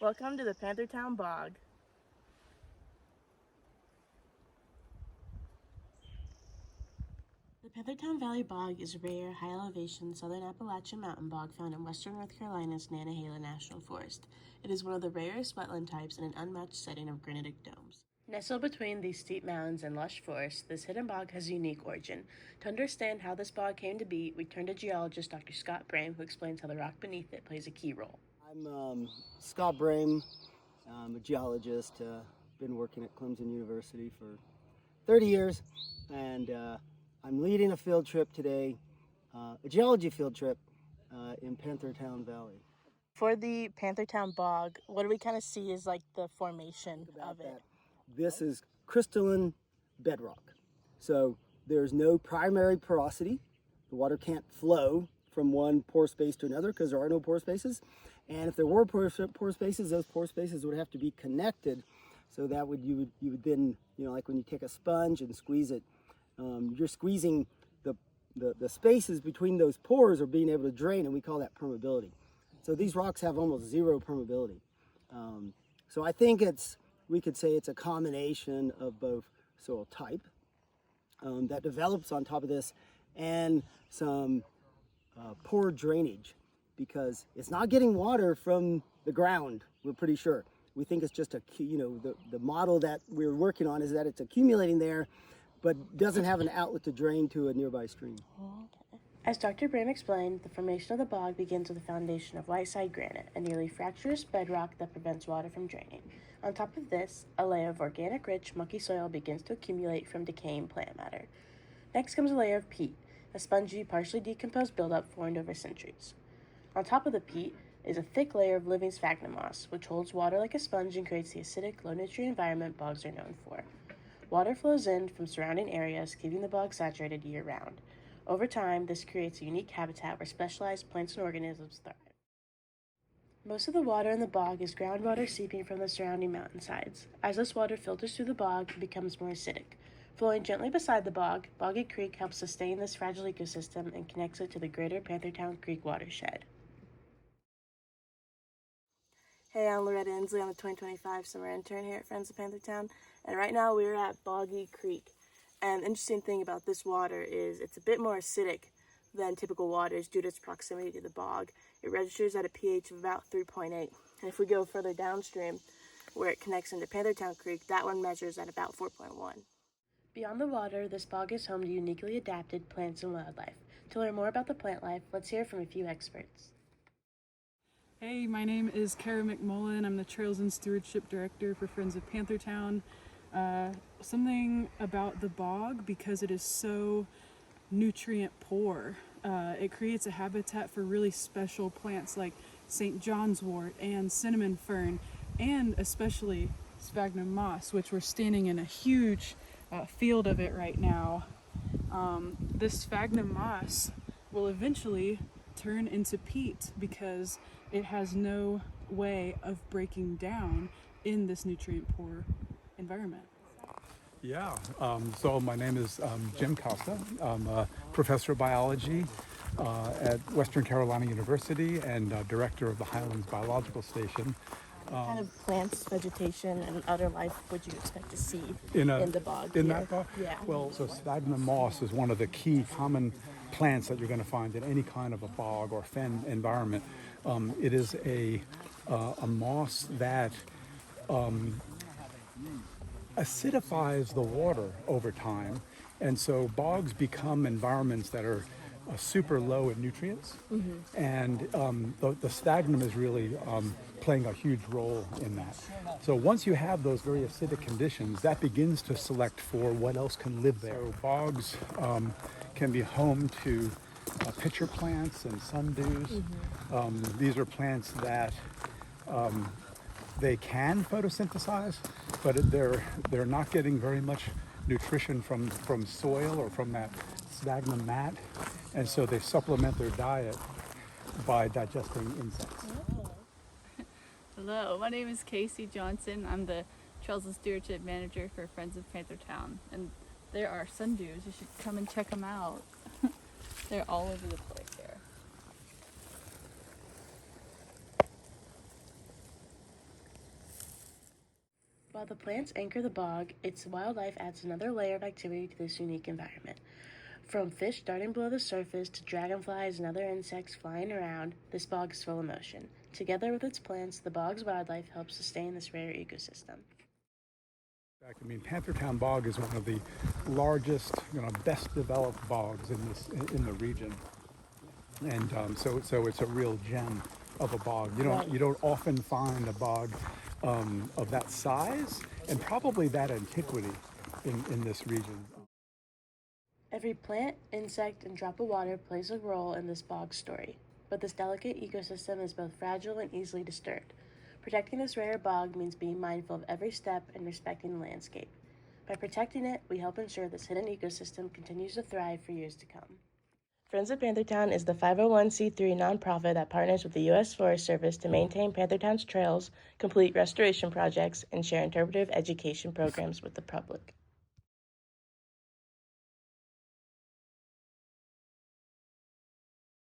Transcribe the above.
Welcome to the Panthertown Bog. The Panthertown Valley Bog is a rare, high-elevation Southern Appalachian mountain bog found in western North Carolina's Nantahala National Forest. It is one of the rarest wetland types in an unmatched setting of granitic domes. Nestled between these steep mountains and lush forests, this hidden bog has a unique origin. To understand how this bog came to be, we turn to geologist Dr. Scott Brame, who explains how the rock beneath it plays a key role. I'm Scott Brame. I'm a geologist. Been working at Clemson University for 30 years, and I'm leading a field trip today, a geology field trip in Panthertown Valley. For the Panthertown Bog, what do we kind of see is like the formation of it? This is crystalline bedrock. So there's no primary porosity. The water can't flow from one pore space to another because there are no pore spaces. And if there were pore spaces, those pore spaces would have to be connected. So that you would then, like when you take a sponge and squeeze it, you're squeezing the spaces between those pores are being able to drain, and we call that permeability. So these rocks have almost zero permeability. So I think we could say it's a combination of both soil type that develops on top of this and some pore drainage, because it's not getting water from the ground, we're pretty sure. We think it's just the model that we're working on is that it's accumulating there, but doesn't have an outlet to drain to a nearby stream. Okay. As Dr. Brame explained, the formation of the bog begins with a foundation of whiteside granite, a nearly fracturous bedrock that prevents water from draining. On top of this, a layer of organic-rich, mucky soil begins to accumulate from decaying plant matter. Next comes a layer of peat, a spongy, partially decomposed buildup formed over centuries. On top of the peat is a thick layer of living sphagnum moss, which holds water like a sponge and creates the acidic, low-nutrient environment bogs are known for. Water flows in from surrounding areas, keeping the bog saturated year-round. Over time, this creates a unique habitat where specialized plants and organisms thrive. Most of the water in the bog is groundwater seeping from the surrounding mountainsides. As this water filters through the bog, it becomes more acidic. Flowing gently beside the bog, Boggy Creek helps sustain this fragile ecosystem and connects it to the greater Panthertown Creek watershed. Hey, I'm Loretta Ensley. I'm the 2025 Summer Intern here at Friends of Panthertown, and right now we're at Boggy Creek. And the interesting thing about this water is it's a bit more acidic than typical waters due to its proximity to the bog. It registers at a pH of about 3.8. And if we go further downstream, where it connects into Panthertown Creek, that one measures at about 4.1. Beyond the water, this bog is home to uniquely adapted plants and wildlife. To learn more about the plant life, let's hear from a few experts. Hey, my name is Kaci McMullen. I'm the Trails and Stewardship Director for Friends of Panthertown. Something about the bog, because it is so nutrient poor, it creates a habitat for really special plants like St. John's wort and cinnamon fern, and especially sphagnum moss, which we're standing in a huge field of it right now. This sphagnum moss will eventually turn into peat because it has no way of breaking down in this nutrient poor environment. Yeah, so my name is Jim Costa. I'm a professor of biology at Western Carolina University and director of the Highlands Biological Station. What kind of plants, vegetation, and other life would you expect to see in the bog? In that bog? Yeah. Well, so sphagnum moss is one of the key common plants that you're going to find in any kind of a bog or fen environment. It is a moss that acidifies the water over time, and so bogs become environments that are super low in nutrients, and the sphagnum is really playing a huge role in that. So once you have those very acidic conditions, that begins to select for what else can live there. So bogs can be home to pitcher plants and sundews. These are plants that they can photosynthesize, but they're not getting very much nutrition from soil or from that sphagnum mat, and so they supplement their diet by digesting insects. Oh. Hello, my name is Kaci Johnson. I'm the Trails and Stewardship Manager for Friends of Panthertown, and there are sundews. You should come and check them out. They're all over the place. While the plants anchor the bog, its wildlife adds another layer of activity to this unique environment. From fish darting below the surface to dragonflies and other insects flying around, this bog is full of motion. Together with its plants, the bog's wildlife helps sustain this rare ecosystem. I mean, Panthertown Bog is one of the largest, best developed bogs in the region, and so it's a real gem of a bog. You don't often find a bog of that size and probably that antiquity in this region. Every plant, insect, and drop of water plays a role in this bog story, but this delicate ecosystem is both fragile and easily disturbed. Protecting this rare bog means being mindful of every step and respecting the landscape. By protecting it, we help ensure this hidden ecosystem continues to thrive for years to come. Friends of Panthertown is the 501c3 nonprofit that partners with the U.S. Forest Service to maintain Panthertown's trails, complete restoration projects, and share interpretive education programs with the public.